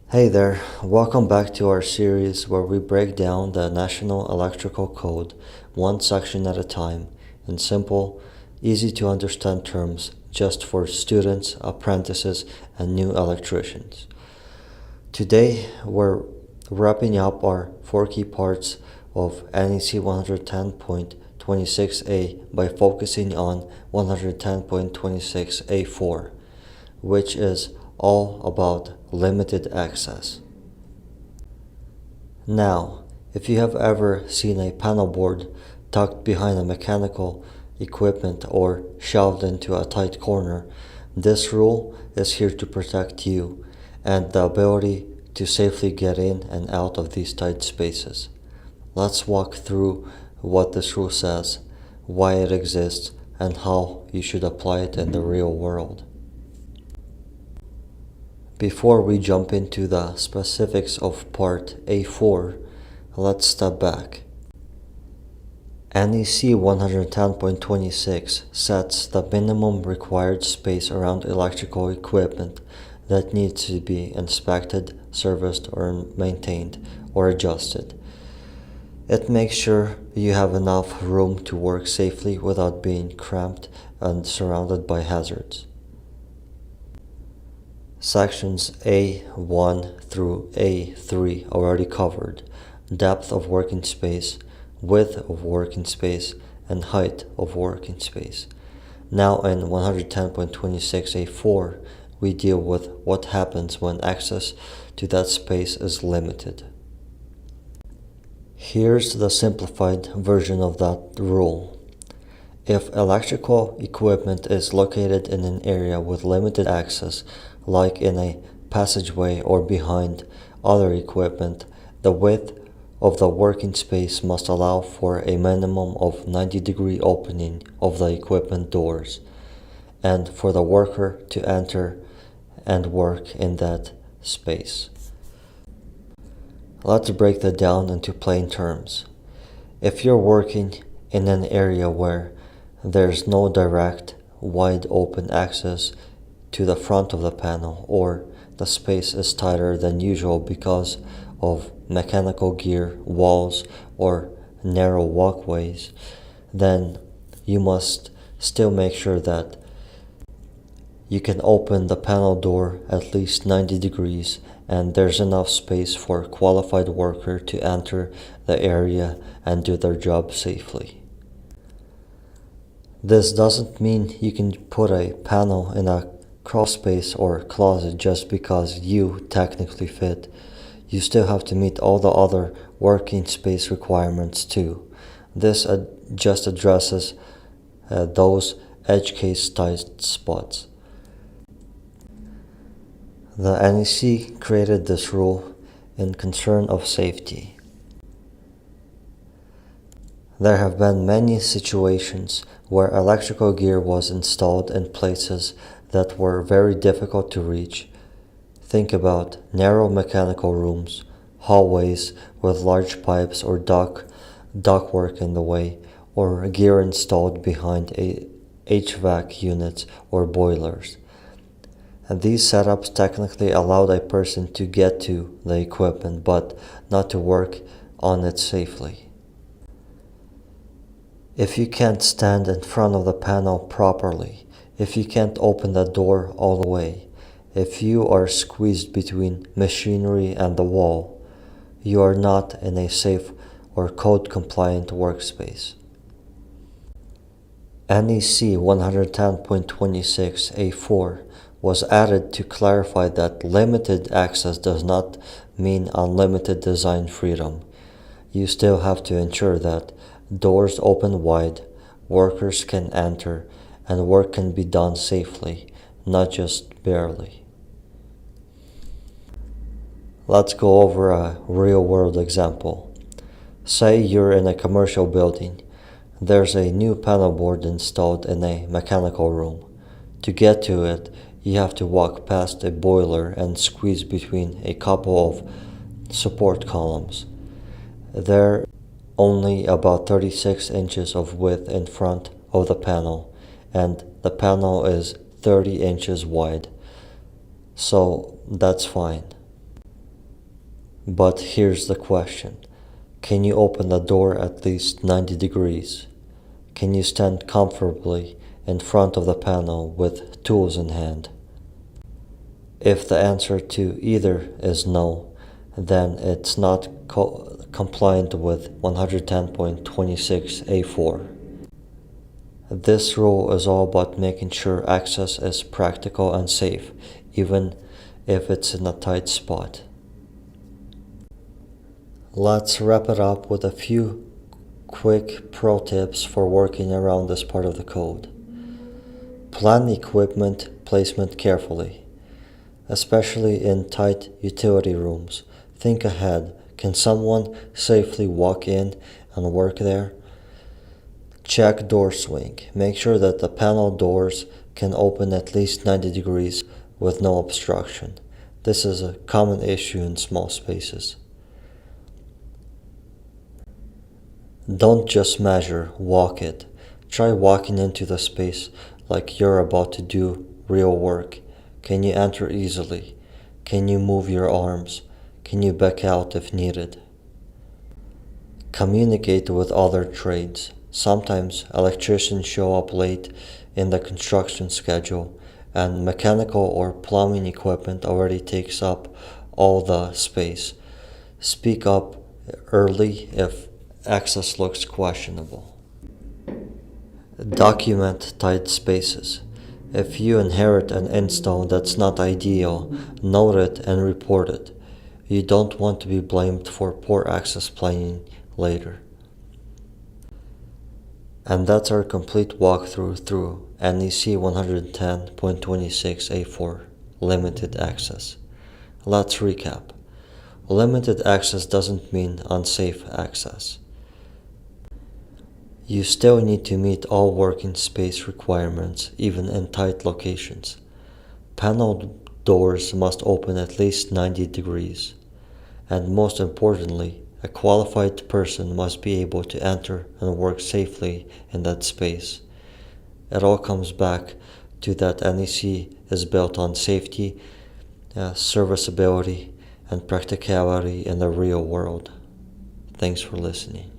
Hey there, welcome back to our series where we break down the National Electrical Code one section at a time in simple, easy to understand terms just for students, apprentices, and new electricians. Today we're wrapping up our four key parts of NEC 110.26a by focusing on 110.26a4, which is all about limited access. Now, if you have ever seen a panel board tucked behind a mechanical equipment or shoved into a tight corner, this rule is here to protect you and the ability to safely get in and out of these tight spaces. Let's walk through what this rule says, why it exists, and how you should apply it in the real world. Before we jump into the specifics of Part A4, let's step back. NEC 110.26 sets the minimum required space around electrical equipment that needs to be inspected, serviced, or maintained, or adjusted. It makes sure you have enough room to work safely without being cramped and surrounded by hazards. Sections A1 through A3 already covered depth of working space, width of working space, and height of working space. Now in 110.26A4, we deal with what happens when access to that space is limited. Here's the simplified version of that rule. If electrical equipment is located in an area with limited access, like in a passageway or behind other equipment, the width of the working space must allow for a minimum of 90-degree opening of the equipment doors, and for the worker to enter and work in that space. Let's break that down into plain terms. If you're working in an area where there's no direct, wide open access to the front of the panel, or the space is tighter than usual because of mechanical gear, walls, or narrow walkways, then you must still make sure that you can open the panel door at least 90 degrees and there's enough space for a qualified worker to enter the area and do their job safely. This doesn't mean you can put a panel in a crawl space or closet just because you technically fit. You still have to meet all the other working space requirements too. This just addresses those edge case tight spots. The NEC created this rule in concern of safety. There have been many situations where electrical gear was installed in places that were very difficult to reach. Think about narrow mechanical rooms, hallways with large pipes or ductwork in the way, or gear installed behind HVAC units or boilers. And these setups technically allowed a person to get to the equipment but not to work on it safely. If you can't stand in front of the panel properly, if you can't open the door all the way, if you are squeezed between machinery and the wall, you are not in a safe or code-compliant workspace. NEC 110.26A4 was added to clarify that limited access does not mean unlimited design freedom. You still have to ensure that doors open wide, workers can enter, and work can be done safely, not just barely. Let's go over a real-world example. Say you're in a commercial building. There's a new panel board installed in a mechanical room. To get to it, you have to walk past a boiler and squeeze between a couple of support columns. They're only about 36 inches of width in front of the panel, and the panel is 30 inches wide, so that's fine. But here's the question. Can you open the door at least 90 degrees? Can you stand comfortably in front of the panel with tools in hand? If the answer to either is no, then it's not compliant with 110.26A4. This rule is all about making sure access is practical and safe, even if it's in a tight spot. Let's wrap it up with a few quick pro tips for working around this part of the code. Plan equipment placement carefully, especially in tight utility rooms. Think ahead. Can someone safely walk in and work there? Check door swing. Make sure that the panel doors can open at least 90 degrees with no obstruction. This is a common issue in small spaces. Don't just measure, walk it. Try walking into the space like you're about to do real work. Can you enter easily? Can you move your arms? Can you back out if needed? Communicate with other trades. Sometimes electricians show up late in the construction schedule, and mechanical or plumbing equipment already takes up all the space. Speak up early if access looks questionable. Document tight spaces. If you inherit an install that's not ideal, note it and report it. You don't want to be blamed for poor access planning later. And that's our complete walkthrough through NEC 110.26A4, limited access. Let's recap. Limited access doesn't mean unsafe access. You still need to meet all working space requirements, even in tight locations. Panel doors must open at least 90 degrees. And most importantly, a qualified person must be able to enter and work safely in that space. It all comes back to that NEC is built on safety, serviceability, and practicality in the real world. Thanks for listening.